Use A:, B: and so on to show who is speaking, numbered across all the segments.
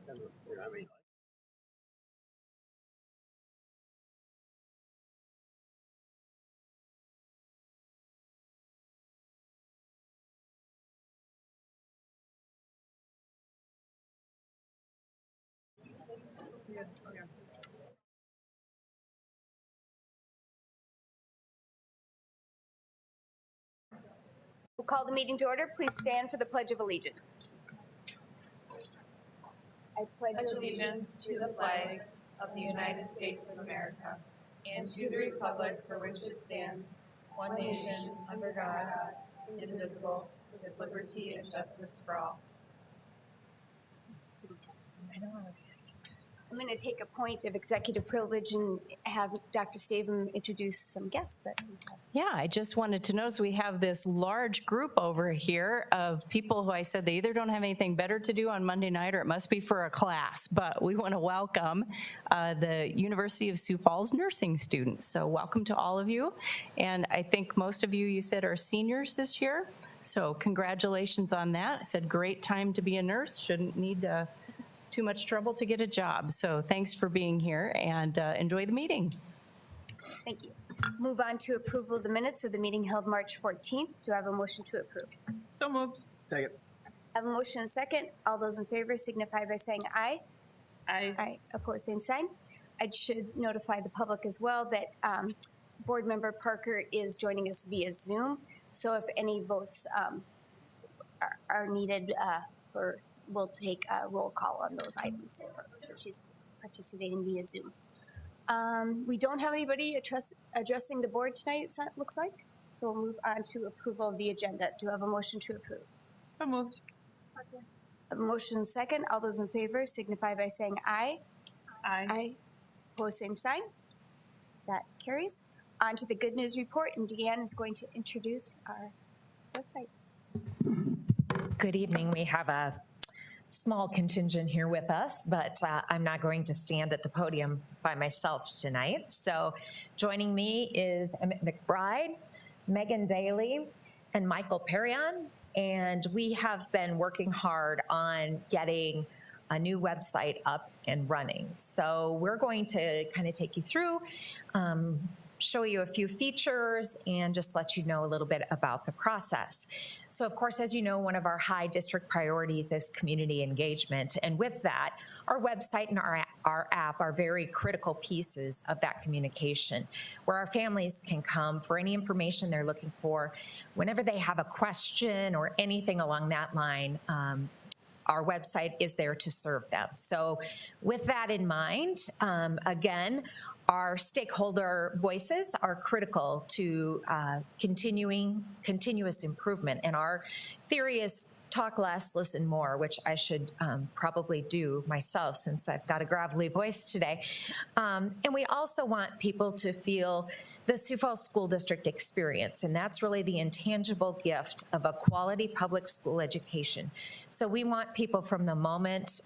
A: We'll call the meeting to order. Please stand for the Pledge of Allegiance. I pledge
B: allegiance to the flag of the United States of America and to the republic for which it stands, one nation, under God, indivisible, with liberty and justice for all.
A: I'm going to take a point of executive privilege and have Dr. Stavum introduce some guests that we have.
C: Yeah, I just wanted to notice we have this large group over here of people who I said they either don't have anything better to do on Monday night or it must be for a class, but we want to welcome the University of Sioux Falls nursing students. So welcome to all of you. And I think most of you said are seniors this year. So congratulations on that. I said great time to be a nurse, shouldn't need too much trouble to get a job. So thanks for being here and enjoy the meeting.
A: Thank you. Move on to approval of the minutes of the meeting held March 14th. Do I have a motion to approve?
B: So moved.
D: Second.
A: I have a motion and a second. All those in favor signify by saying aye.
B: Aye.
A: Aye. Opposed, same sign. I should notify the public as well that Board Member Parker is joining us via Zoom. So if any votes are needed we'll take a roll call on those items. So she's participating via Zoom. We don't have anybody addressing the board tonight, it looks like. So we'll move on to approval of the agenda. Do I have a motion to approve?
B: So moved.
A: Second. A motion second. All those in favor signify by saying aye.
B: Aye.
A: Aye. Opposed, same sign. That carries. On to the good news report, and Deanne is going to introduce our website.
E: Good evening. We have a small contingent here with us, but I'm not going to stand at the podium by myself tonight. So joining me is Emmett McBride, Megan Daly, and Michael Perrion. And we have been working hard on getting a new website up and running. So we're going to kind of take you through, show you a few features and just let you know a little bit about the process. So of course, as you know, one of our high district priorities is community engagement. And with that, our website and our app are very critical pieces of that communication, where our families can come for any information they're looking for. Whenever they have a question or anything along that line, our website is there to serve them. So with that in mind, again, our stakeholder voices are critical to continuous improvement. And our theory is talk less, listen more, which I should probably do myself since I've got a gravelly voice today. And we also want people to feel the Sioux Falls School District experience, and that's really the intangible gift of a quality public school education. So we want people from the moment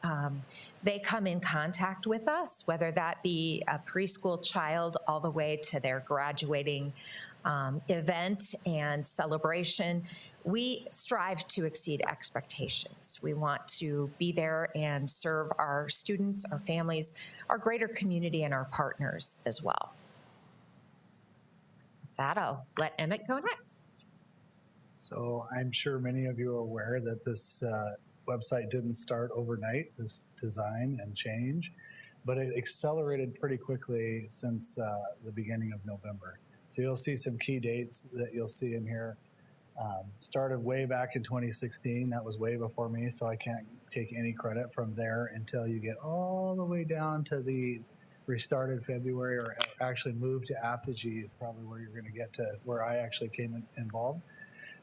E: they come in contact with us, whether that be a preschool child all the way to their graduating event and celebration, we strive to exceed expectations. We want to be there and serve our students, our families, our greater community, and our partners as well. With that, I'll let Emmett go next.
D: So I'm sure many of you are aware that this website didn't start overnight, this design and change, but it accelerated pretty quickly since the beginning of November. So you'll see some key dates that you'll see in here. Started way back in 2016. That was way before me, so I can't take any credit from there until you get all the way down to the restarted February, or actually moved to Apogee is probably where you're going to get to where I actually came involved.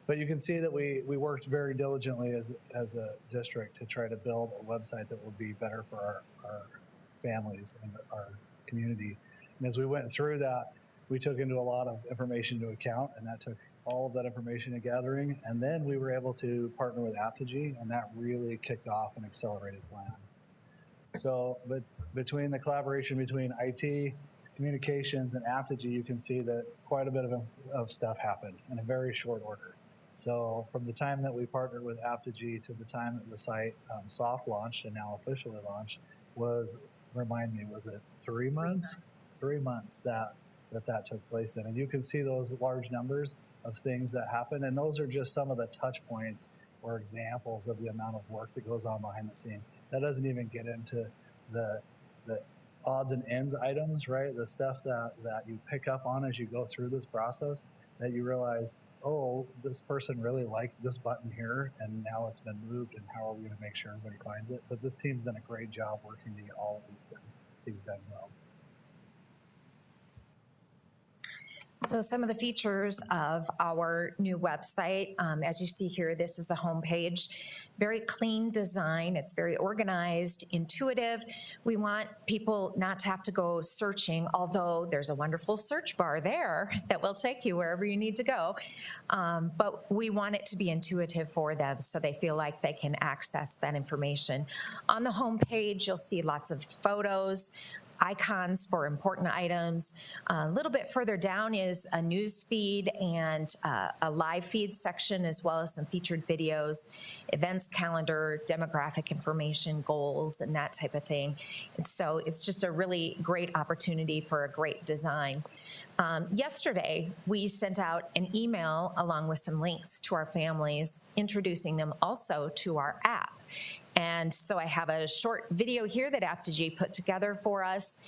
D: But you can see that we worked very diligently as a district to try to build a website that will be better for our families and our community. And as we went through that, we took into a lot of information into account, and that took all of that information and gathering. And then we were able to partner with Apogee, and that really kicked off an accelerated plan. So, but between the collaboration between IT, communications, and Apogee, you can see that quite a bit of stuff happened in a very short order. So from the time that we partnered with Aptigee to the time that the site soft launched and now officially launched was, remind me, was it 3 months? 3 months that took place in. And you can see those large numbers of things that happen. And those are just some of the touch points or examples of the amount of work that goes on behind the scene. That doesn't even get into the odds and ends items, right? The stuff that you pick up on as you go through this process that you realize, oh, this person really liked this button here and now it's been moved, and how are we going to make sure everybody finds it? But this team's done a great job working to get all of these things done well.
E: So some of the features of our new website, as you see here, this is the homepage. Very clean design. It's very organized, intuitive. We want people not to have to go searching, although there's a wonderful search bar there that will take you wherever you need to go. But we want it to be intuitive for them so they feel like they can access that information. On the homepage, you'll see lots of photos, icons for important items. A little bit further down is a news feed and a live feed section, as well as some featured videos, events calendar, demographic information, goals, and that type of thing. And so it's just a really great opportunity for a great design. Yesterday, we sent out an email along with some links to our families, introducing them also to our app. And so I have a short video here that Aptigee put together for us.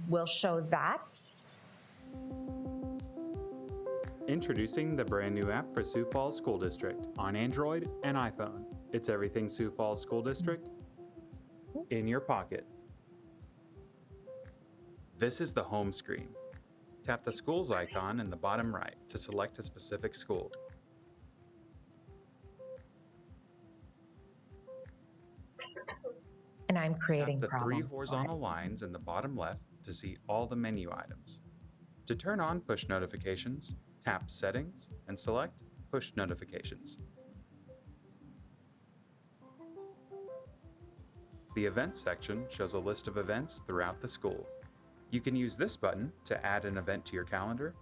E: We'll show that.
F: Introducing the brand new app for Sioux Falls School District on Android and iPhone. It's everything Sioux Falls School District in your pocket. This is the home screen. Tap the schools icon in the bottom right to select a specific school.
E: And I'm creating
F: Tap the
E: problems.
F: three horizontal lines in the bottom left to see all the menu items. To turn on push notifications, tap Settings and select Push Notifications. The Events section shows a list of events throughout the school. You can use this button to add an event to your calendar,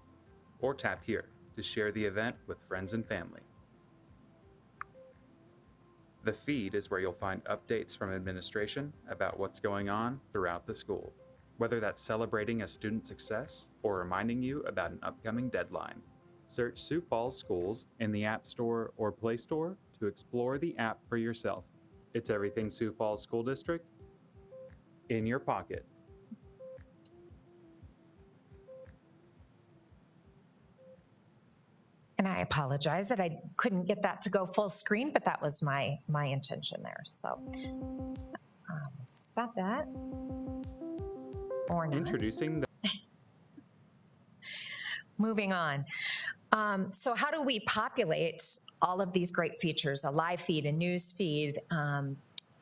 F: or tap here to share the event with friends and family. The feed is where you'll find updates from administration about what's going on throughout the school, whether that's celebrating a student's success or reminding you about an upcoming deadline. Search Sioux Falls Schools in the App Store or Play Store to explore the app for yourself. It's everything Sioux Falls School District in your pocket.
E: And I apologize that I couldn't get that to go full screen, but that was my intention there. So stop that. Or not.
F: Introducing the
E: Moving on. So how do we populate all of these great features, a live feed, a news feed,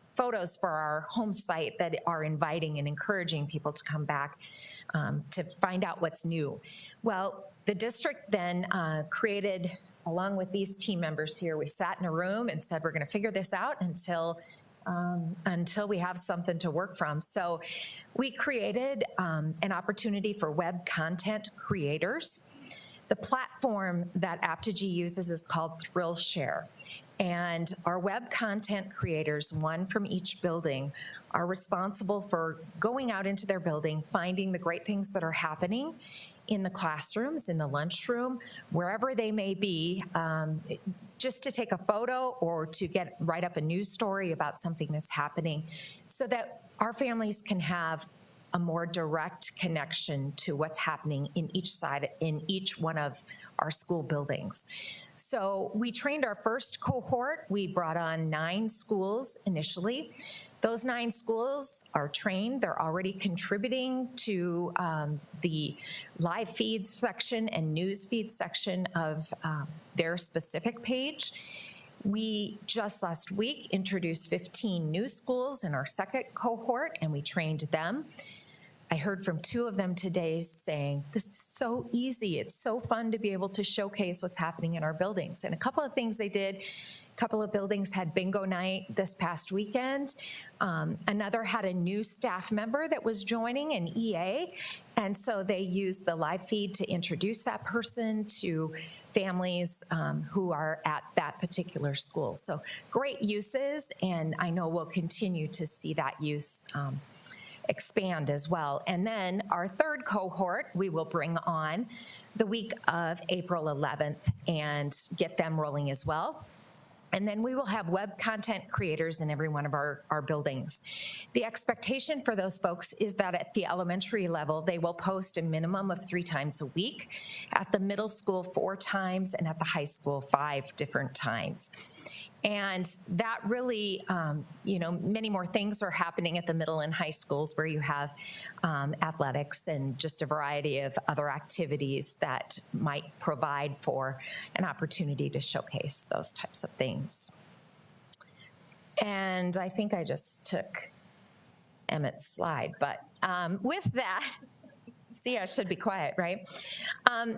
E: photos for our home site that are inviting and encouraging people to come back to find out what's new? Well, the district then created, along with these team members here, we sat in a room and said, we're going to figure this out until we have something to work from. So we created an opportunity for web content creators. The platform that Aptigee uses is called ThrillShare. And our web content creators, one from each building, are responsible for going out into their building, finding the great things that are happening in the classrooms, in the lunchroom, wherever they may be, just to take a photo or to write up a news story about something that's happening so that our families can have a more direct connection to what's happening in each one of our school buildings. So we trained our first cohort. We brought on 9 schools initially. Those 9 schools are trained. They're already contributing to the live feed section and news feed section of their specific page. We just last week introduced 15 new schools in our second cohort, and we trained them. I heard from 2 of them today saying, this is so easy. It's so fun to be able to showcase what's happening in our buildings. And a couple of things they did couple of buildings had bingo night this past weekend. Another had a new staff member that was joining, an EA, and so they used the live feed to introduce that person to families who are at that particular school. So great uses, and I know we'll continue to see that use expand as well. And then our third cohort, we will bring on the week of April 11th and get them rolling as well. And then we will have web content creators in every one of our buildings. The expectation for those folks is that at the elementary level, they will post a minimum of 3 times a week, at the middle school 4 times, and at the high school 5 different times. And that really, many more things are happening at the middle and high schools where you have athletics and just a variety of other activities that might provide for an opportunity to showcase those types of things. And I think I just took Emmett's slide, but with that, see, I should be quiet, right?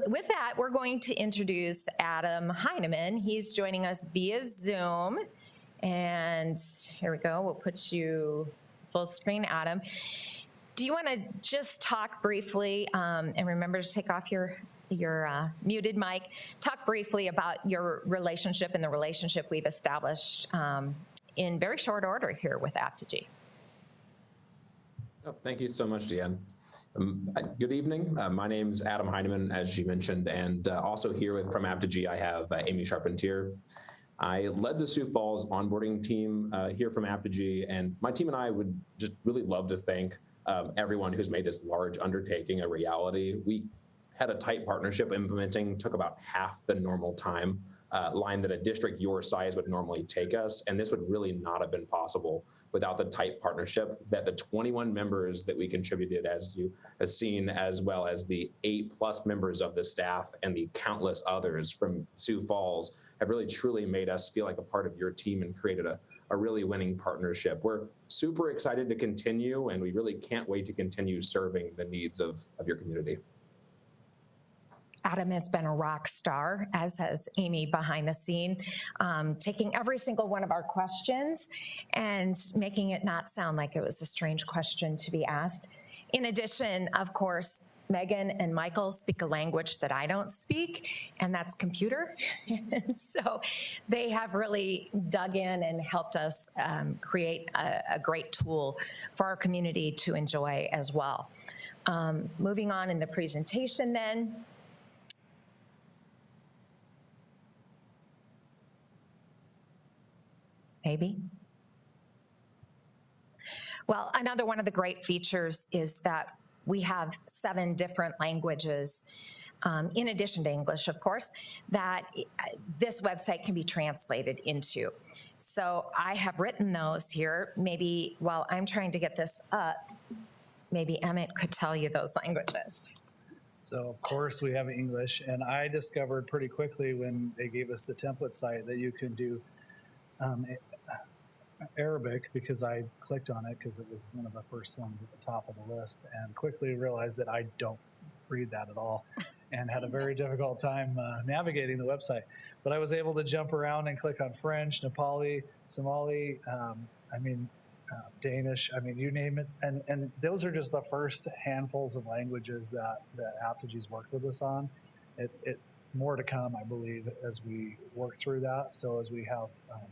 E: With that, we're going to introduce Adam Heineman. He's joining us via Zoom. And here we go. We'll put you full screen, Adam. Do you want to just talk briefly, and remember to take off your muted mic, talk briefly about your relationship and the relationship we've established in very short order here with Apogee.
G: Oh, thank you so much, Deanne. Good evening. My name's Adam Heineman, as she mentioned, and also here from Apogee, I have Amy Charpentier. I led the Sioux Falls onboarding team here from Apogee, and my team and I would just really love to thank everyone who's made this large undertaking a reality. We had a tight partnership implementing, took about half the normal time line that a district your size would normally take us, and this would really not have been possible without the tight partnership that the 21 members that we contributed, as you have seen, as well as the 8+ members of the staff and the countless others from Sioux Falls have really truly made us feel like a part of your team and created a really winning partnership. We're super excited to continue, and we really can't wait to continue serving the needs of your community.
E: Adam has been a rock star, as has Amy behind the scene, taking every single one of our questions and making it not sound like it was a strange question to be asked. In addition, of course, Megan and Michael speak a language that I don't speak, and that's computer. And so they have really dug in and helped us create a great tool for our community to enjoy as well. Moving on in the presentation then. Maybe. Well, another one of the great features is that we have 7 different languages, in addition to English, of course, that this website can be translated into. So I have written those here. Maybe while I'm trying to get this up, maybe Emmett could tell you those languages.
D: So of course we have English, and I discovered pretty quickly when they gave us the template site that you can do Arabic, because I clicked on it because it was one of the first ones at the top of the list, and quickly realized that I don't read that at all and had a very difficult time navigating the website. But I was able to jump around and click on French, Nepali, Somali, Danish, you name it. And those are just the first handfuls of languages that Aptogee's worked with us on. It more to come, I believe, as we work through that. So as we have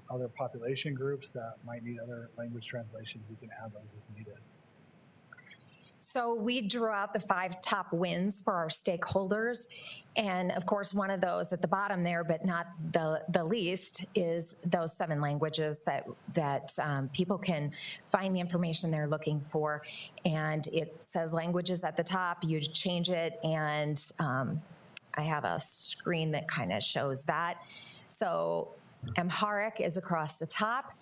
D: other population groups that might need other language translations, we can add those as needed.
E: So we drew out the 5 top wins for our stakeholders. And of course, one of those at the bottom there, but not the least, is those 7 languages that people can find the information they're looking for. And it says languages at the top, you change it, and I have a screen that kind of shows that. So Amharic is across the top.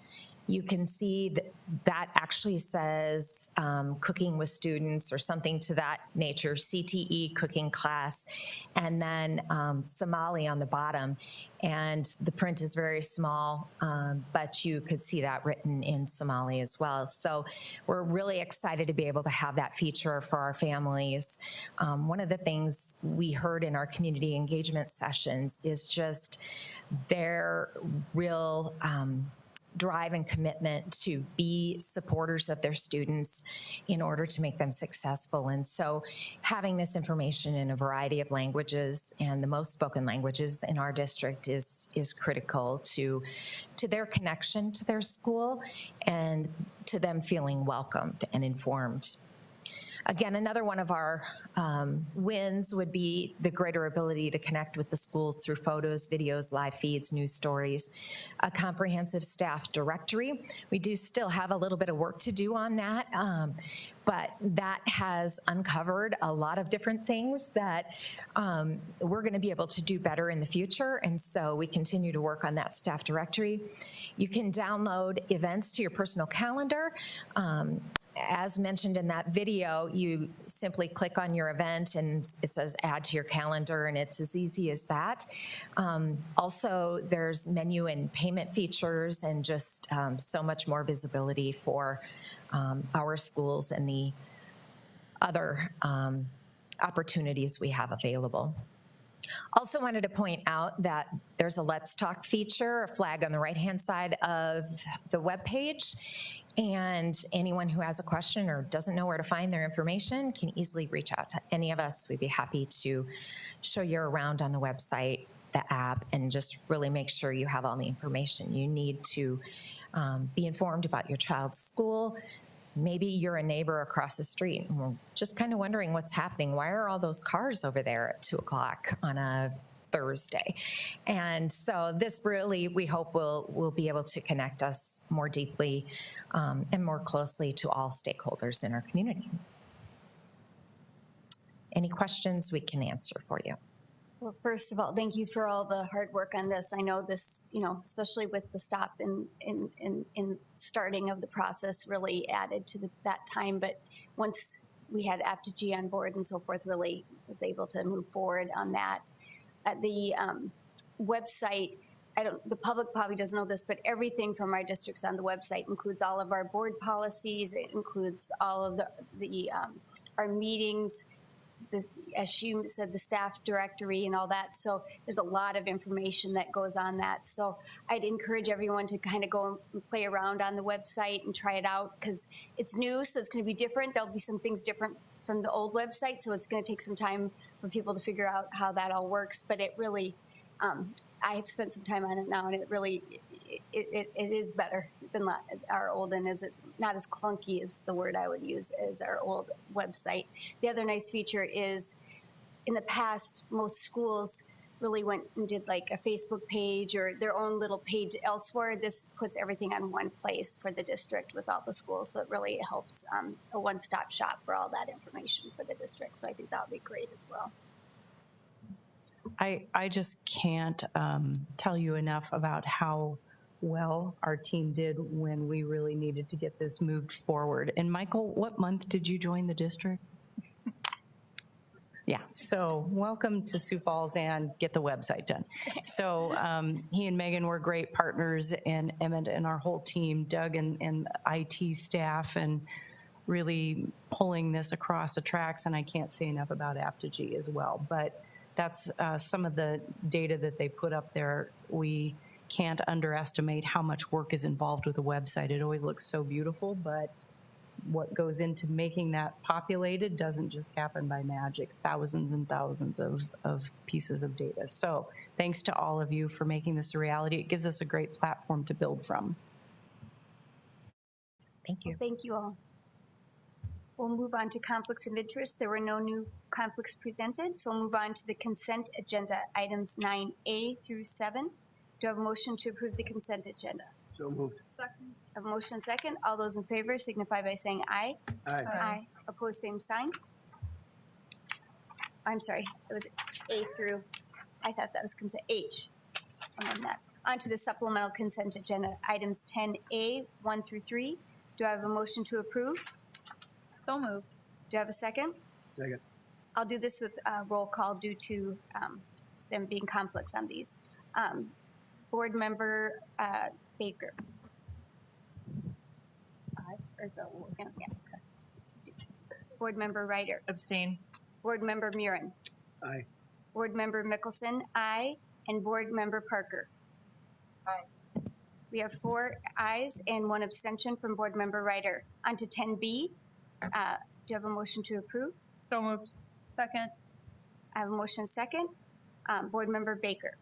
E: you can see that actually says cooking with students or something to that nature, CTE cooking class, and then Somali on the bottom. And the print is very small, but you could see that written in Somali as well. So we're really excited to be able to have that feature for our families. One of the things we heard in our community engagement sessions is just their real drive and commitment to be supporters of their students in order to make them successful. And so having this information in a variety of languages and the most spoken languages in our district is critical to their connection to their school and to them feeling welcomed and informed. Again, another one of our wins would be the greater ability to connect with the schools through photos, videos, live feeds, news stories, a comprehensive staff directory. We do still have a little bit of work to do on that, but that has uncovered a lot of different things that we're going to be able to do better in the future, and so we continue to work on that staff directory. You can download events to your personal calendar. As mentioned in that video, you simply click on your event and it says add to your calendar, and it's as easy as that. Also, there's menu and payment features and just so much more visibility for our schools and the other opportunities we have available. Also wanted to point out that there's a Let's Talk feature, a flag on the right-hand side of the webpage. And anyone who has a question or doesn't know where to find their information can easily reach out to any of us. We'd be happy to show you around on the website, the app, and just really make sure you have all the information you need to be informed about your child's school. Maybe you're a neighbor across the street and we're just kind of wondering what's happening. Why are all those cars over there at 2 o'clock on a Thursday? And so this really, we hope will be able to connect us more deeply and more closely to all stakeholders in our community. Any questions we can answer for you?
A: Well, first of all, thank you for all the hard work on this. I know this, especially with the stop in starting of the process really added to that time. But once we had Apogee on board and so forth, really was able to move forward on that. The website, the public probably doesn't know this, but everything from our districts on the website includes all of our board policies. It includes all of our meetings, as you said, the staff directory and all that. So there's a lot of information that goes on that. So I'd encourage everyone to kind of go and play around on the website and try it out because it's new, so it's going to be different. There'll be some things different from the old website, so it's going to take some time for people to figure out how that all works. But it really, I have spent some time on it now, and it really, it is better than our old, and is not as clunky is the word I would use as our old website. The other nice feature is, in the past, most schools really went and did like a Facebook page or their own little page elsewhere. This puts everything on one place for the district with all the schools, so it really helps a one-stop shop for all that information for the district. So I think that would be great as well.
C: I just can't tell you enough about how well our team did when we really needed to get this moved forward. And Michael, what month did you join the district? Yeah, so welcome to Sioux Falls and get the website done. So he and Megan were great partners, and Emmett and our whole team, Doug and IT staff, and really pulling this across the tracks. And I can't say enough about Apogee as well, but that's some of the data that they put up there. We can't underestimate how much work is involved with a website. It always looks so beautiful, but what goes into making that populated doesn't just happen by magic. Thousands and thousands of pieces of data. So thanks to all of you for making this a reality. It gives us a great platform to build from.
E: Thank you.
A: Thank you all. We'll move on to conflicts of interest. There were no new conflicts presented, so we'll move on to the consent agenda, items 9A through 7. Do I have a motion to approve the consent agenda?
H: So moved.
B: Second.
A: I have a motion second. All those in favor signify by saying aye.
H: Aye.
A: Aye. Opposed, same sign. I'm sorry, it was A through, I thought that was consent, H. I'm on that. On to the supplemental consent agenda, items 10A, 1 through 3. Do I have a motion to approve?
B: So moved.
A: Do I have a second?
D: Second.
A: I'll do this with roll call due to them being conflicts on these. Board Member Baker. Aye, or is that what we're gonna, yeah. Board Member Ryder.
B: Abstain.
A: Board Member Murin.
D: Aye.
A: Board Member Mickelson, aye. And Board Member Parker.
B: Aye.
A: We have 4 ayes and 1 abstention from Board Member Ryder. On to 10B. Do you have a motion to approve?
B: So moved. Second.
A: I have a motion second. Board Member Baker.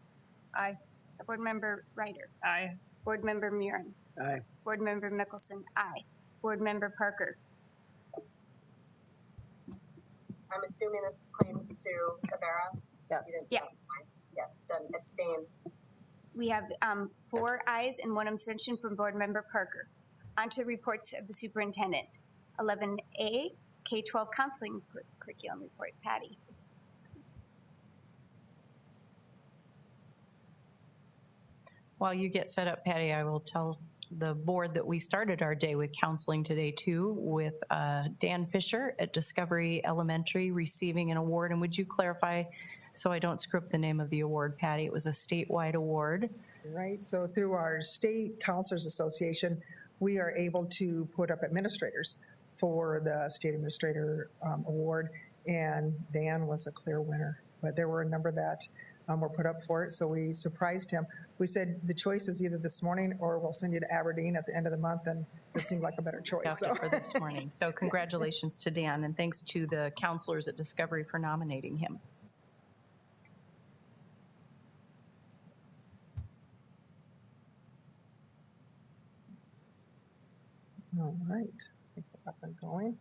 B: Aye.
A: Board Member Ryder.
B: Aye.
A: Board Member Murin.
D: Aye.
A: Board Member Mickelson, aye. Board Member Parker.
H: I'm assuming this is claims to Avera?
B: Yes.
H: You didn't
A: Yeah.
H: say. Yes, then abstain.
A: We have 4 ayes and 1 abstention from Board Member Parker. On to reports of the superintendent. 11A, K-12 counseling curriculum report. Patty.
C: While you get set up, Patty, I will tell the board that we started our day with counseling today too, with Dan Fisher at Discovery Elementary receiving an award. And would you clarify, so I don't screw up the name of the award, Patty? It was a statewide award.
I: Right, so through our State Counselors Association, we are able to put up administrators for the State Administrator Award, and Dan was a clear winner. But there were a number that were put up for it, so we surprised him. We said the choice is either this morning or we'll send you to Aberdeen at the end of the month, and this seemed like a better choice.
C: South for this morning. So congratulations to Dan, and thanks to the counselors at Discovery for nominating him.
I: All right, get up and going.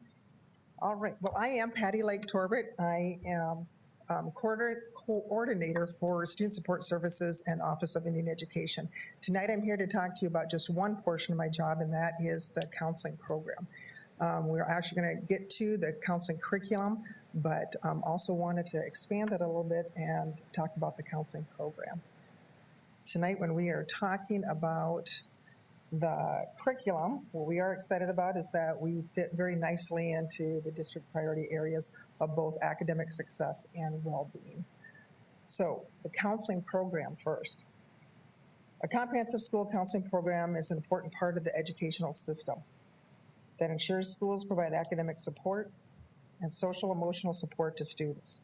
I: All right, well, I am Patty Lake Torbett. I am coordinator for Student Support Services and Office of Indian Education. Tonight, I'm here to talk to you about just one portion of my job, and that is the counseling program. We're actually going to get to the counseling curriculum, but also wanted to expand it a little bit and talk about the counseling program. Tonight, when we are talking about the curriculum, what we are excited about is that we fit very nicely into the district priority areas of both academic success and well-being. So the counseling program first. A comprehensive school counseling program is an important part of the educational system that ensures schools provide academic support and social emotional support to students.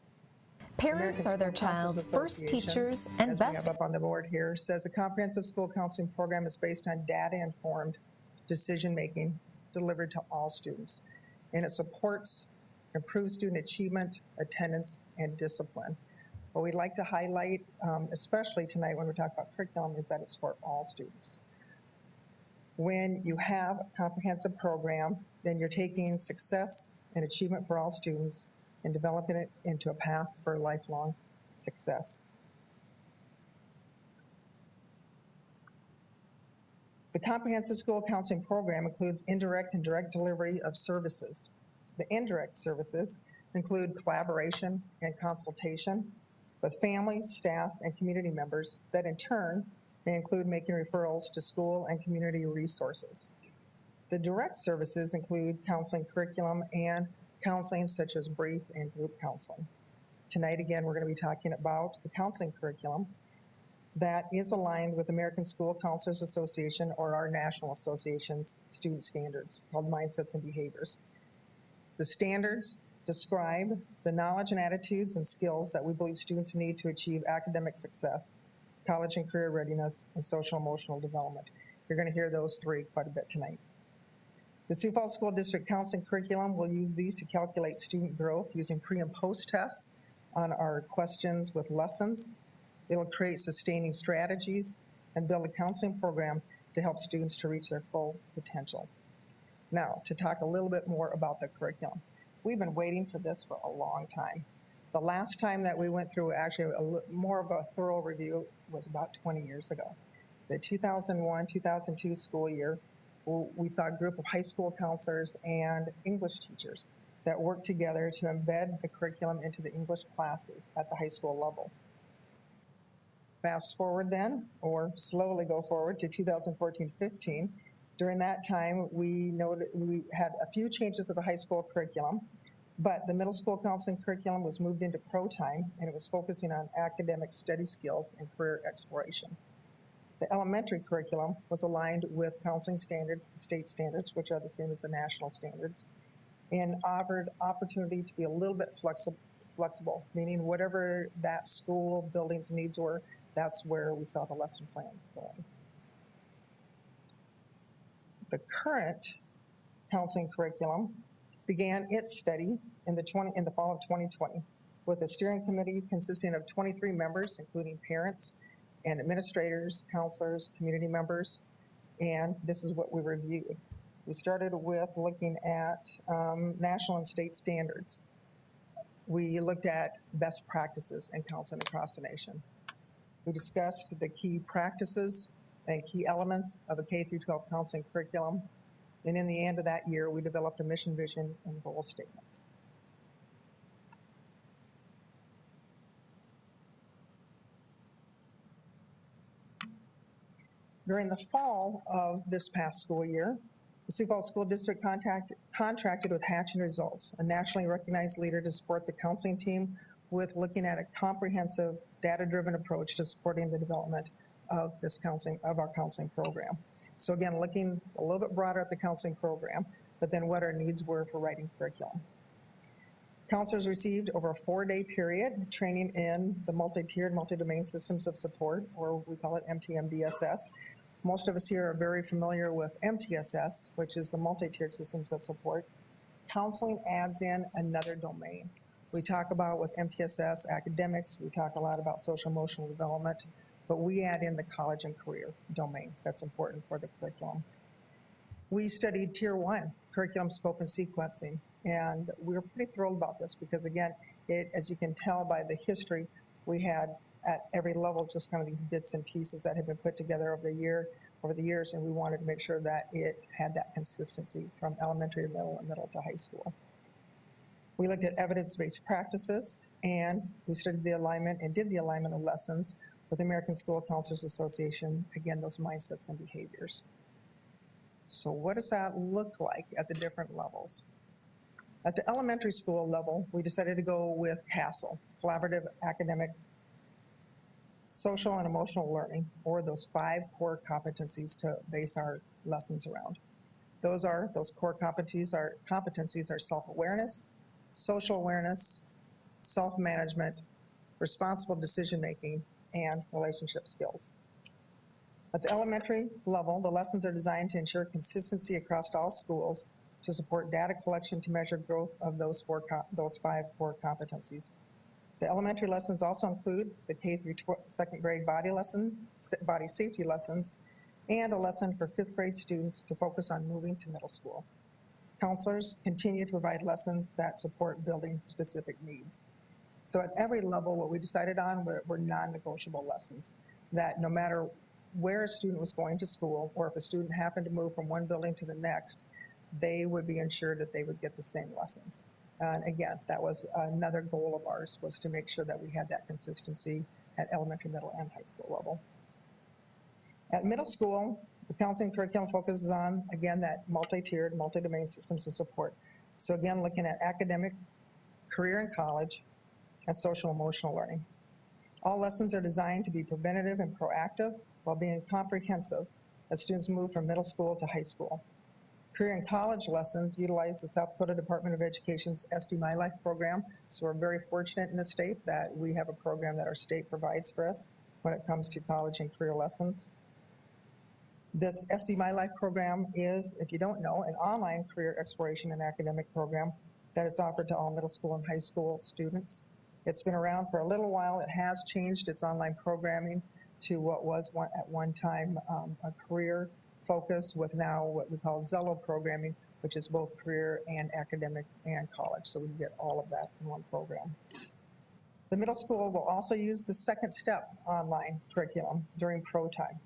E: Parents are their child's first teachers and
I: as we
E: best.
I: have up on the board here, says a comprehensive school counseling program is based on data-informed decision-making delivered to all students, and it supports improved student achievement, attendance, and discipline. What we'd like to highlight, especially tonight when we talk about curriculum, is that it's for all students. When you have a comprehensive program, then you're taking success and achievement for all students and developing it into a path for lifelong success. The comprehensive school counseling program includes indirect and direct delivery of services. The indirect services include collaboration and consultation with families, staff, and community members that in turn may include making referrals to school and community resources. The direct services include counseling curriculum and counseling such as brief and group counseling. Tonight, again, we're going to be talking about the counseling curriculum that is aligned with American School Counselors Association, or our national association's student standards called Mindsets and Behaviors. The standards describe the knowledge and attitudes and skills that we believe students need to achieve academic success, college and career readiness, and social emotional development. You're going to hear those 3 quite a bit tonight. The Sioux Falls School District Counseling Curriculum will use these to calculate student growth using pre and post tests on our questions with lessons. It'll create sustaining strategies and build a counseling program to help students to reach their full potential. Now, to talk a little bit more about the curriculum. We've been waiting for this for a long time. The last time that we went through actually more of a thorough review was about 20 years ago. The 2001-2002 school year, we saw a group of high school counselors and English teachers that worked together to embed the curriculum into the English classes at the high school level. Fast forward then, or slowly go forward to 2014-15. During that time, we had a few changes to the high school curriculum, but the middle school counseling curriculum was moved into pro time, and it was focusing on academic study skills and career exploration. The elementary curriculum was aligned with counseling standards, the state standards, which are the same as the national standards, and offered opportunity to be a little bit flexible, meaning whatever that school building's needs were, that's where we saw the lesson plans going. The current counseling curriculum began its study in the fall of 2020 with a steering committee consisting of 23 members, including parents and administrators, counselors, community members, and this is what we reviewed. We started with looking at national and state standards. We looked at best practices in counseling across the nation. We discussed the key practices and key elements of a K-12 counseling curriculum. And in the end of that year, we developed a mission, vision, and goal statements. During the fall of this past school year, the Sioux Falls School District contracted with Hatch and Results, a nationally recognized leader to support the counseling team with looking at a comprehensive, data-driven approach to supporting the development of our counseling program. So again, looking a little bit broader at the counseling program, but then what our needs were for writing curriculum. Counselors received over a 4-day period training in the multi-tiered, multi-domain systems of support, or we call it MTMDSS. Most of us here are very familiar with MTSS, which is the multi-tiered systems of support. Counseling adds in another domain. We talk about with MTSS academics, we talk a lot about social emotional development, but we add in the college and career domain that's important for the curriculum. We studied Tier 1, curriculum scope and sequencing, and we were pretty thrilled about this because again, as you can tell by the history, we had at every level just kind of these bits and pieces that have been put together over the years, and we wanted to make sure that it had that consistency from elementary to middle and middle to high school. We looked at evidence-based practices, and we studied the alignment and did the alignment of lessons with the American School Counselors Association, again, those mindsets and behaviors. So what does that look like at the different levels? At the elementary school level, we decided to go with CASEL, Collaborative Academic Social and Emotional Learning, or those 5 core competencies to base our lessons around. Those core competencies are self-awareness, social awareness, self-management, responsible decision-making, and relationship skills. At the elementary level, the lessons are designed to ensure consistency across all schools to support data collection to measure growth of those 5 core competencies. The elementary lessons also include the K through 2nd grade body safety lessons, and a lesson for 5th grade students to focus on moving to middle school. Counselors continue to provide lessons that support building specific needs. So at every level, what we decided on were non-negotiable lessons, that no matter where a student was going to school, or if a student happened to move from one building to the next, they would be ensured that they would get the same lessons. And again, that was another goal of ours, was to make sure that we had that consistency at elementary, middle, and high school level. At middle school, the counseling curriculum focuses on, again, that multi-tiered, multi-domain systems of support. So again, looking at academic, career and college, and social emotional learning. All lessons are designed to be preventative and proactive while being comprehensive as students move from middle school to high school. Career and college lessons utilize the South Dakota Department of Education's SD My Life program. So we're very fortunate in the state that we have a program that our state provides for us when it comes to college and career lessons. This SD My Life program is, if you don't know, an online career exploration and academic program that is offered to all middle school and high school students. It's been around for a little while. It has changed its online programming to what was at one time a career focus, with now what we call Zello programming, which is both career and academic and college. So we can get all of that in one program. The middle school will also use the Second Step online curriculum during pro time.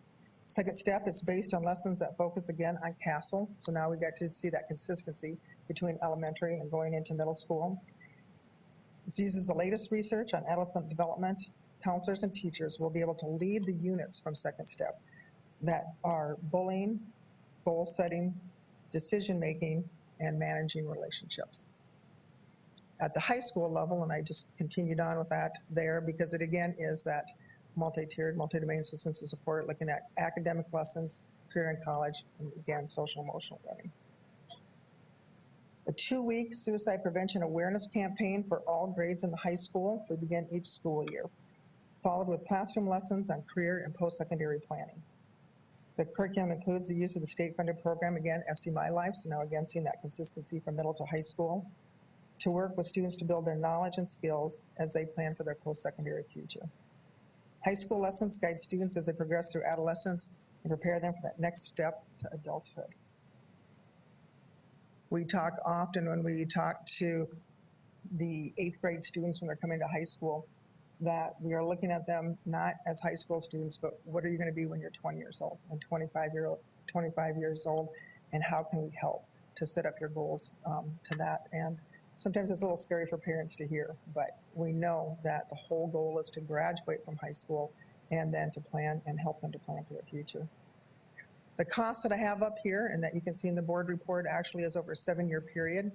I: Second Step is based on lessons that focus again on CASEL. So now we get to see that consistency between elementary and going into middle school. This uses the latest research on adolescent development counselors and teachers will be able to lead the units from second step that are bullying, goal setting, decision-making, and managing relationships. At the high school level, and I just continued on with that there because it again is that multi-tiered, multi-domain systems of support, looking at academic lessons, career and college, and again, social emotional learning. A 2-week suicide prevention awareness campaign for all grades in the high school. We begin each school year, followed with classroom lessons on career and post-secondary planning. The curriculum includes the use of the state-funded program, again, SD My Life, so now again seeing that consistency from middle to high school, to work with students to build their knowledge and skills as they plan for their post-secondary future. High school lessons guide students as they progress through adolescence and prepare them for that next step to adulthood. We talk often when we talk to the 8th grade students when they're coming to high school that we are looking at them not as high school students, but what are you going to be when you're 20 years old and 25 years old, and how can we help to set up your goals to that. And sometimes it's a little scary for parents to hear, but we know that the whole goal is to graduate from high school and then to plan and help them to plan for their future. The cost that I have up here and that you can see in the board report actually is over a 7-year period.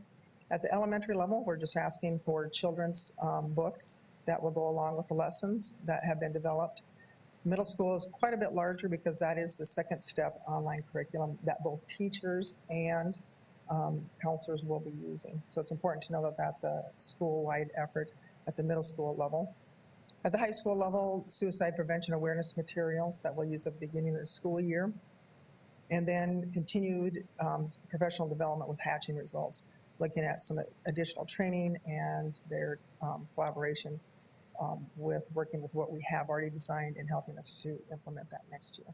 I: At the elementary level, we're just asking for children's books that will go along with the lessons that have been developed. Middle school is quite a bit larger because that is the second step online curriculum that both teachers and counselors will be using. So it's important to know that that's a school-wide effort at the middle school level. At the high school level, suicide prevention awareness materials that we'll use at the beginning of the school year. And then continued professional development with hatching results, looking at some additional training and their collaboration with working with what we have already designed and helping us to implement that next year.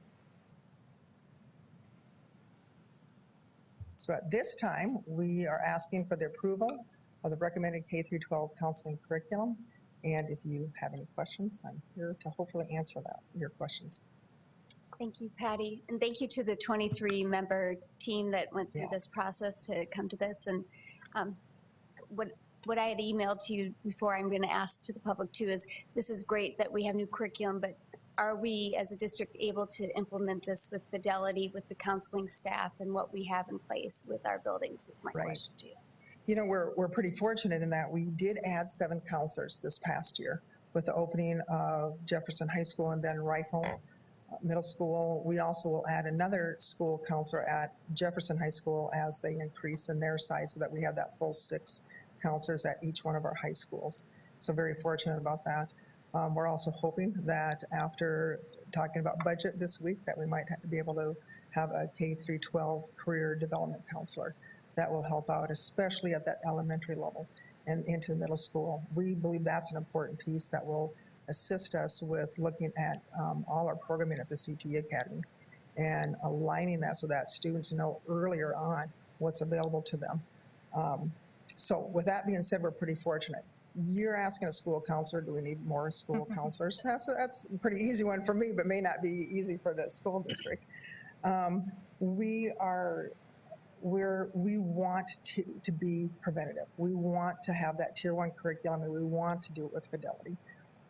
I: So at this time, we are asking for the approval of the recommended K-12 counseling curriculum. And if you have any questions, I'm here to hopefully answer your questions.
A: Thank you, Patty. And thank you to the 23-member team that went through this process to come to this. And what I had emailed to you before, I'm going to ask to the public too, is this is great that we have new curriculum, but are we as a district able to implement this with fidelity with the counseling staff and what we have in place with our buildings is my question to you.
I: You know, we're pretty fortunate in that we did add 7 counselors this past year with the opening of Jefferson High School and then Rifle Middle School. We also will add another school counselor at Jefferson High School as they increase in their size so that we have that full 6 counselors at each one of our high schools. So very fortunate about that. We're also hoping that after talking about budget this week that we might be able to have a K-12 career development counselor that will help out, especially at that elementary level and into the middle school. We believe that's an important piece that will assist us with looking at all our programming at the CTE Academy and aligning that so that students know earlier on what's available to them. So with that being said, we're pretty fortunate. You're asking a school counselor, do we need more school counselors? That's a pretty easy one for me, but may not be easy for the school district. We want to be preventative. We want to have that Tier 1 curriculum, and we want to do it with fidelity.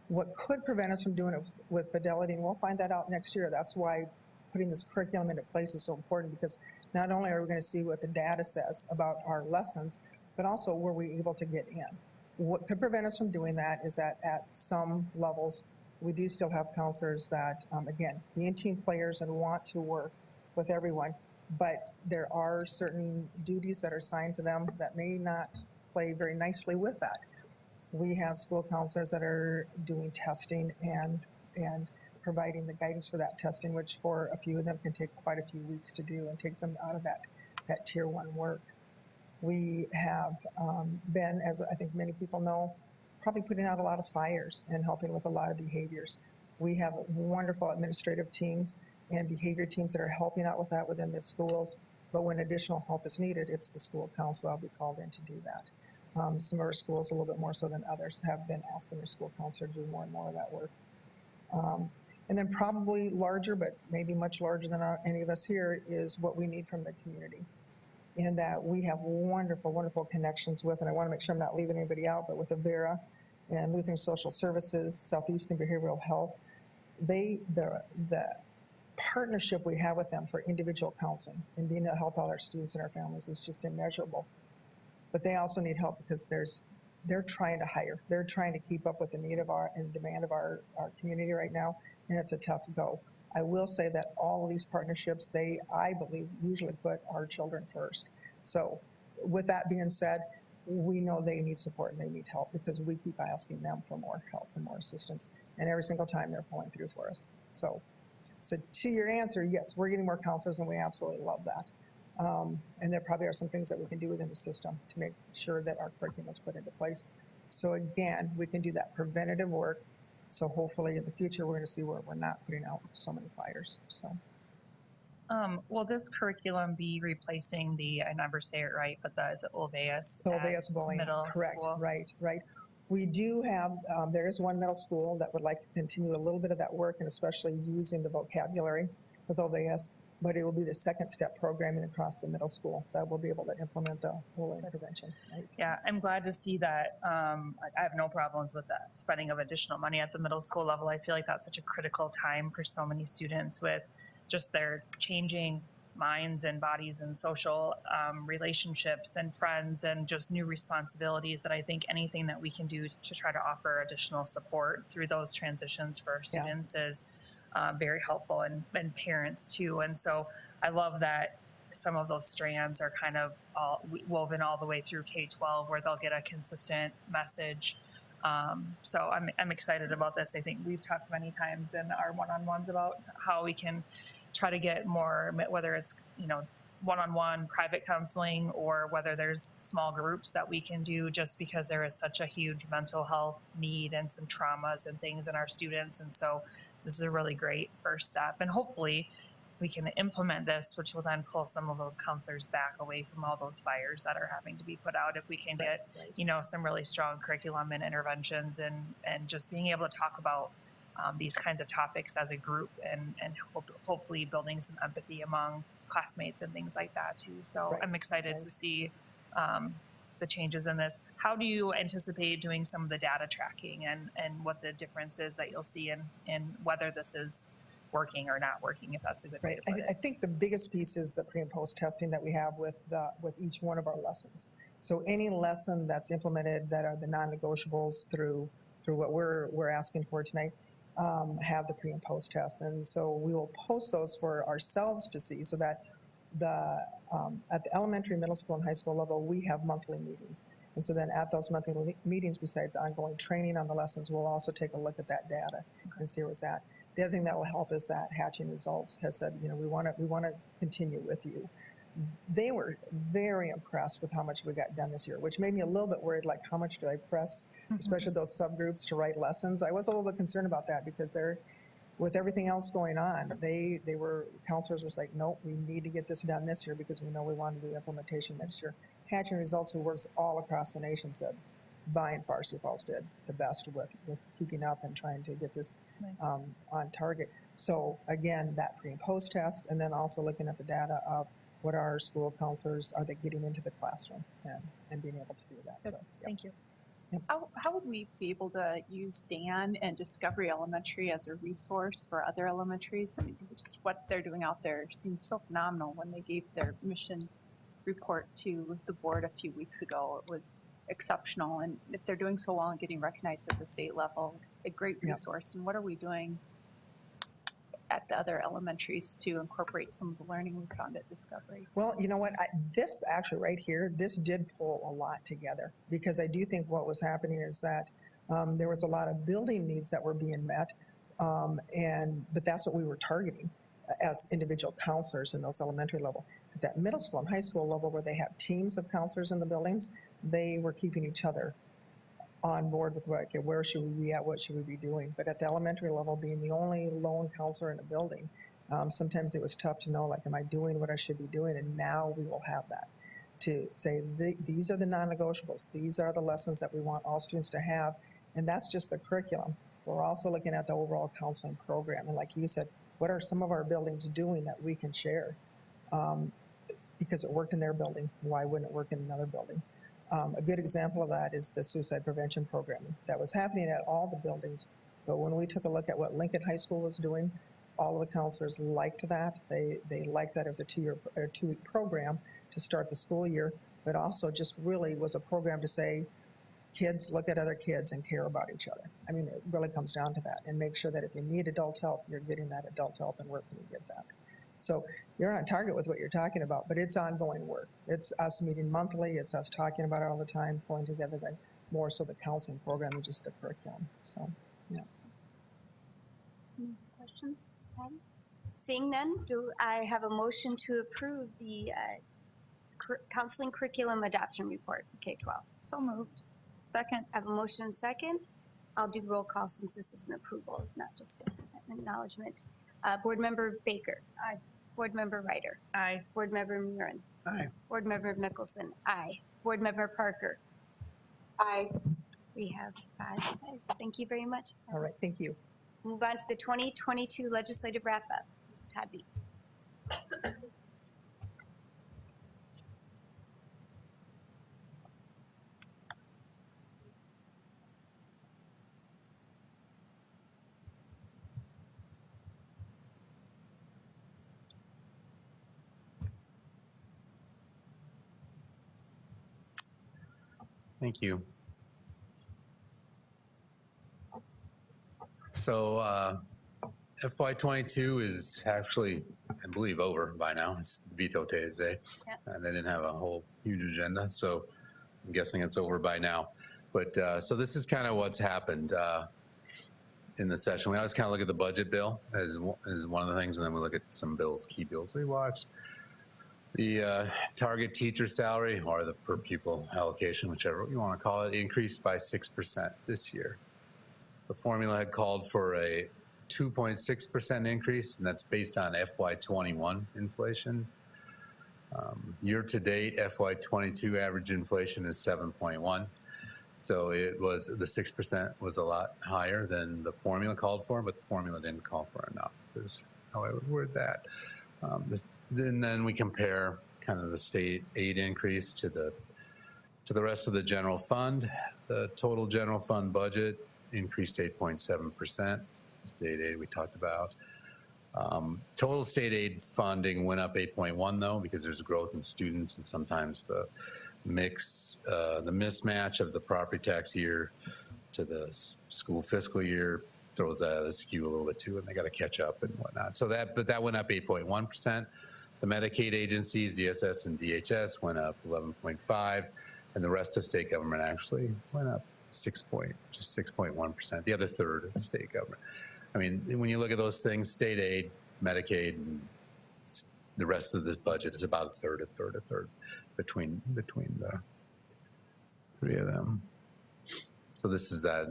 I: What could prevent us from doing it with fidelity, and we'll find that out next year. That's why putting this curriculum into place is so important, because not only are we going to see what the data says about our lessons, but also were we able to get in. What could prevent us from doing that is that at some levels, we do still have counselors that, again, being team players and want to work with everyone, but there are certain duties that are assigned to them that may not play very nicely with that. We have school counselors that are doing testing and providing the guidance for that testing, which for a few of them can take quite a few weeks to do and takes them out of that Tier 1 work. We have been, as I think many people know, probably putting out a lot of fires and helping with a lot of behaviors. We have wonderful administrative teams and behavior teams that are helping out with that within the schools, but when additional help is needed, it's the school counselor I'll be called in to do that. Some of our schools, a little bit more so than others, have been asking their school counselor to do more and more of that work. And then probably larger, but maybe much larger than any of us here, is what we need from the community. And that we have wonderful, wonderful connections with, and I want to make sure I'm not leaving anybody out, but with Avera and Lutheran Social Services, Southeastern Behavioral Health, the partnership we have with them for individual counseling and being able to help out our students and our families is just immeasurable. But they also need help because they're trying to hire. They're trying to keep up with the need of and demand of our community right now, and it's a tough go. I will say that all of these partnerships, I believe, usually put our children first. So with that being said, we know they need support and they need help because we keep asking them for more help and more assistance. And every single time they're pulling through for us. So to your answer, yes, we're getting more counselors and we absolutely love that. And there probably are some things that we can do within the system to make sure that our curriculum is put into place. So again, we can do that preventative work. So hopefully in the future, we're going to see where we're not putting out so many fires. So.
B: Will this curriculum be replacing I never say it right, but is it Olveus?
I: Olveus Bowling, correct,
B: school?
I: right. We do have, there is one middle school that would like to continue a little bit of that work and especially using the vocabulary with Olveus, but it will be the second step programming across the middle school that will be able to implement the bullying prevention. Right?
B: Yeah, I'm glad to see that. I have no problems with that spending of additional money at the middle school level. I feel like that's such a critical time for so many students with just their changing minds and bodies and social relationships and friends and just new responsibilities that I think anything that we can do to try to offer additional support through those transitions for our students is very helpful and parents too. And so I love that some of those strands are kind of woven all the way through K-12 where they'll get a consistent message. So I'm excited about this. I think we've talked many times in our one-on-ones about how we can try to get more, whether it's, one-on-one private counseling or whether there's small groups that we can do just because there is such a huge mental health need and some traumas and things in our students. And so this is a really great first step. And hopefully we can implement this, which will then pull some of those counselors back away from all those fires that are having to be put out. If we can get, some really strong curriculum and interventions and just being able to talk about these kinds of topics as a group and hopefully building some empathy among classmates and things like that too. So I'm excited to see the changes in this. How do you anticipate doing some of the data tracking and what the difference is that you'll see in whether this is working or not working, if that's a good way to put it?
I: I think the biggest piece is the pre and post testing that we have with each one of our lessons. So any lesson that's implemented that are the non-negotiables through what we're asking for tonight, have the pre and post tests. And so we will post those for ourselves to see so that at the elementary, middle school, and high school level, we have monthly meetings. And so then at those monthly meetings, besides ongoing training on the lessons, we'll also take a look at that data and see where it's at. The other thing that will help is that Hatching Results has said, we want to continue with you. They were very impressed with how much we got done this year, which made me a little bit worried, like how much do I press, especially those subgroups to write lessons. I was a little bit concerned about that because with everything else going on, counselors was like, nope, we need to get this done this year because we know we want to do implementation next year. Hatching Results, who works all across the nation, said by and far Sioux Falls did the best with keeping up and trying to get this on target. So again, that pre and post test, and then also looking at the data of what our school counselors, are they getting into the classroom and being able to do that. So,
B: Thank you.
I: Yep.
J: How would we be able to use Dan and Discovery Elementary as a resource for other elementaries? I mean, just what they're doing out there seems so phenomenal. When they gave their mission report to the board a few weeks ago, it was exceptional. And if they're doing so well and getting recognized at the state level, a great resource. And what are we doing at the other elementaries to incorporate some of the learning we found at Discovery?
I: Well, you know what, this actually right here, this did pull a lot together because I do think what was happening is that there was a lot of building needs that were being met, but that's what we were targeting as individual counselors in those elementary level. At that middle school and high school level where they have teams of counselors in the buildings, they were keeping each other on board with where should we be at, what should we be doing. But at the elementary level, being the only lone counselor in a building, sometimes it was tough to know, like, am I doing what I should be doing? And now we will have that to say, these are the non-negotiables. These are the lessons that we want all students to have. And that's just the curriculum. We're also looking at the overall counseling program. And like you said, what are some of our buildings doing that we can share? Because it worked in their building, why wouldn't it work in another building? A good example of that is the suicide prevention program. That was happening at all the buildings, but when we took a look at what Lincoln High School was doing, all of the counselors liked that. They liked that it was a two-week program to start the school year, but also just really was a program to say, kids look at other kids and care about each other. I mean, it really comes down to that, and make sure that if you need adult help, you're getting that adult help, and where can you get that? So you're on target with what you're talking about, but it's ongoing work. It's us meeting monthly. It's us talking about it all the time, pulling together more so the counseling program than just the curriculum. So, yeah.
A: Any questions? Patty? Seeing none, do I have a motion to approve the counseling curriculum adoption report for K-12?
J: So moved. Second.
A: I have a motion and second. I'll do roll call since this is an approval, not just an acknowledgement. Board Member Baker. Aye. Board Member Ryder.
J: Aye.
A: Board Member Murin.
D: Aye.
A: Board Member Mickelson. Aye. Board Member Parker.
H: Aye.
A: We have 5 ayes. Thank you very much.
I: All right, thank you.
A: Move on to the 2022 legislative wrap-up. Todd B.
K: Thank you. So FY22 is actually, I believe, over by now. It's veto day today.
A: Yeah.
K: And they didn't have a whole huge agenda, so I'm guessing it's over by now. But so this is kind of what's happened in the session. We always kind of look at the budget bill as one of the things, and then we look at some bills, key bills we watched. The target teacher salary, or the per pupil allocation, whichever you want to call it, increased by 6% this year. The formula had called for a 2.6% increase, and that's based on FY21 inflation. Year to date, FY22 average inflation is 7.1. So it was, the 6% was a lot higher than the formula called for, but the formula didn't call for enough, is how I would word that. Then we compare kind of the state aid increase to the rest of the general fund. The total general fund budget increased 8.7%. State aid we talked about. Total state aid funding went up 8.1 though, because there's growth in students, and sometimes the mismatch of the property tax year to the school fiscal year throws out a skew a little bit too, and they got to catch up and whatnot. So that went up 8.1%. The Medicaid agencies, DSS and DHS, went up 11.5%, and the rest of state government actually went up just 6.1%. The other third of state government. I mean, when you look at those things, state aid, Medicaid, and the rest of this budget is about a third between the three of them. So this is that.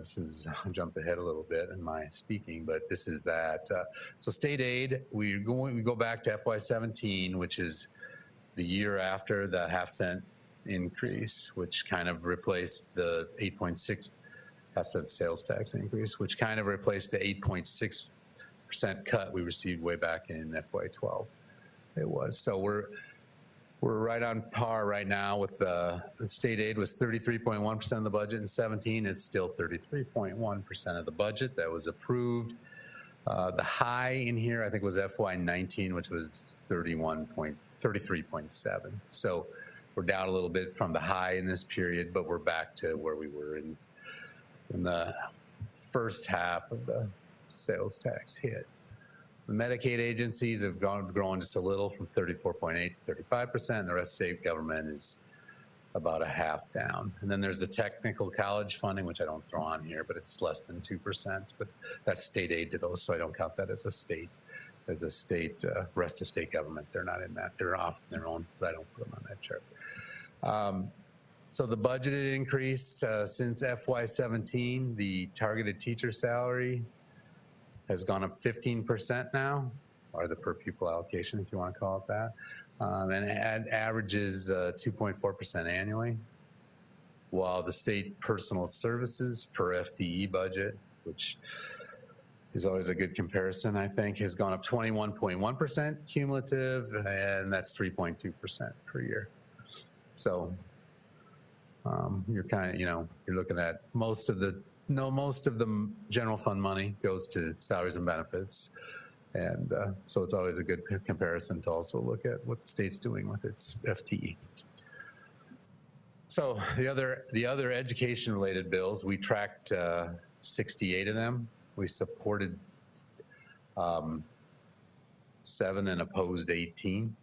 K: I jumped ahead a little bit in my speaking, but this is that. So state aid, we go back to FY17, which is the year after the half-cent increase, which kind of replaced the 8.6 half-cent sales tax increase, which kind of replaced the 8.6% cut we received way back in FY12. It was. So we're right on par right now with the state aid was 33.1% of the budget in 17. It's still 33.1% of the budget that was approved. The high in here, I think, was FY19, which was 33.7. So we're down a little bit from the high in this period, but we're back to where we were in the first half of the sales tax hit. The Medicaid agencies have grown just a little from 34.8 to 35%. The rest of state government is about a half down. And then there's the technical college funding, which I don't throw on here, but it's less than 2%. But that's state aid to those, so I don't count that as a state. Rest of state government, they're not in that. They're off their own, but I don't put them on that chart. So the budgeted increase since FY17, the targeted teacher salary has gone up 15% now, or the per pupil allocation, if you want to call it that. And it averages 2.4% annually, while the state personal services per FTE budget, which is always a good comparison, I think, has gone up 21.1% cumulative, and that's 3.2% per year. So You're kind of, you're looking at most of the general fund money goes to salaries and benefits. And so it's always a good comparison to also look at what the state's doing with its FTE. So the other education-related bills, we tracked 68 of them. We supported 7 and opposed 18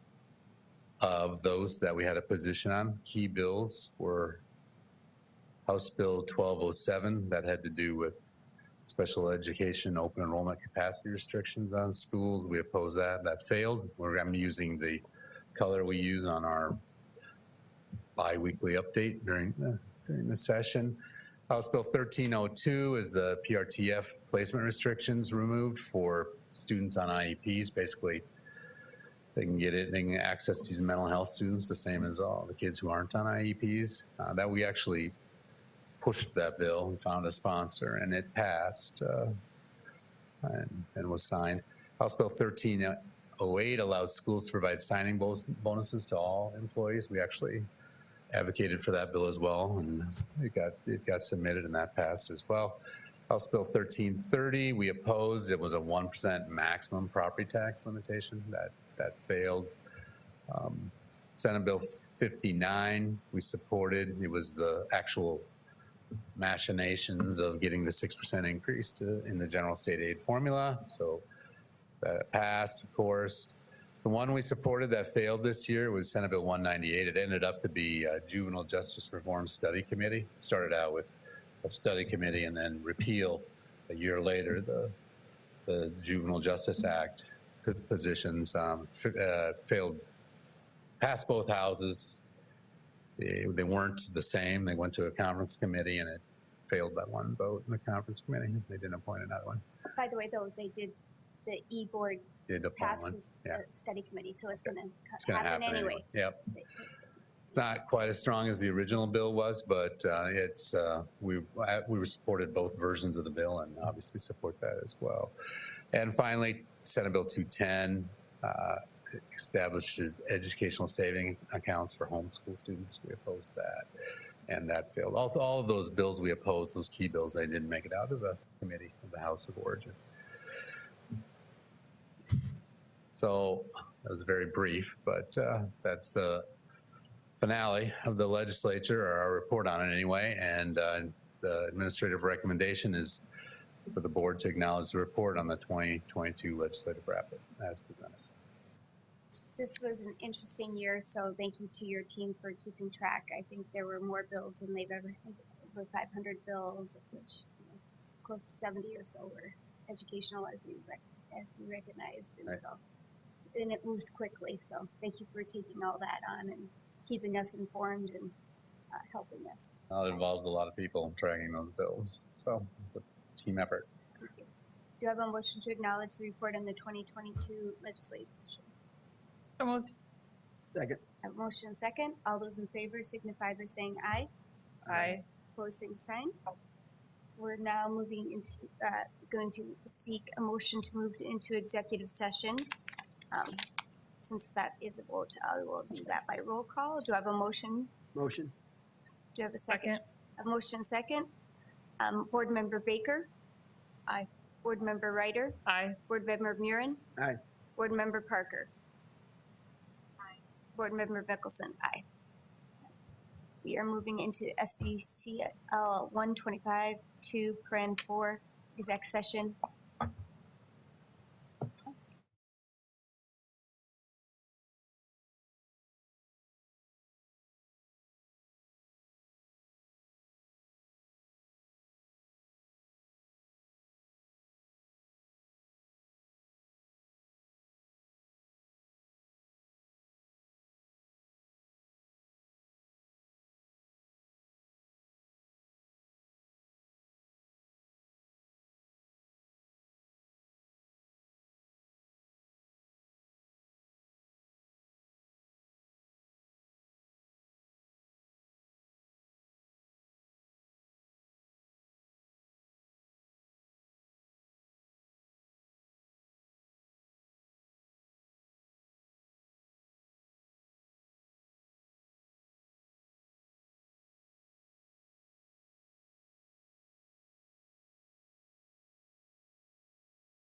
K: of those that we had a position on. Key bills were House Bill 1207 that had to do with special education open enrollment capacity restrictions on schools. We opposed that. That failed. I'm using the color we use on our bi-weekly update during the session. House Bill 1302 is the PRTF placement restrictions removed for students on IEPs. Basically, they can access these mental health students the same as all the kids who aren't on IEPs. That we actually pushed that bill and found a sponsor, and it passed and was signed. House Bill 1308 allows schools to provide signing bonuses to all employees. We actually advocated for that bill as well, and it got submitted, and that passed as well. House Bill 1330 we opposed. It was a 1% maximum property tax limitation. That failed. Senate Bill 59 we supported. It was the actual machinations of getting the 6% increase in the general state aid formula. So that passed, of course. The one we supported that failed this year was Senate Bill 198. It ended up to be a Juvenile Justice Reform Study Committee. Started out with a study committee and then repeal a year later the Juvenile Justice Act positions failed, passed both houses. They weren't the same. They went to a conference committee and it failed by one vote in the conference committee. They didn't appoint another one.
A: By the way, though, they did, the E-board
K: Did appoint
A: passed
K: one.
A: the study committee, so it's going
K: It's
A: to
K: going to
A: happen anyway.
K: Yep. It's not quite as strong as the original bill was, but we supported both versions of the bill and obviously support that as well. And finally, Senate Bill 210 established educational saving accounts for homeschool students. We opposed that, and that failed. All of those bills we opposed, those key bills, they didn't make it out of the committee of the House of Origin. So that was very brief, but that's the finale of the legislature, or our report on it anyway, and the administrative recommendation is for the board to acknowledge the report on the 2022 legislative wrap-up as presented.
A: This was an interesting year, so thank you to your team for keeping track. I think there were more bills than they've ever had, over 500 bills, of which close to 70 or so were educational, as you recognized, and
K: right.
A: And it moves quickly. So thank you for taking all that on and keeping us informed and helping us.
K: Well, it involves a lot of people tracking those bills, so it's a team effort.
A: Thank you. Do you have a motion to acknowledge the report on the 2022 legislation?
B: So moved.
I: Second.
A: A motion and second. All those in favor signify by saying aye.
B: Aye.
A: Opposed, same sign. We're now moving into, going to seek a motion to move into executive session. Since that is a vote, I will do that by roll call. Do I have a motion?
I: Motion.
A: Do you have a second? A motion second. Board Member Baker?
B: Aye.
A: Board Member Ryder?
B: Aye.
A: Board Member Murin?
I: Aye.
A: Board Member Parker? Aye. Board Member Mickelson? Aye. We are moving into SDCL 125-2, Paren 4, exec session.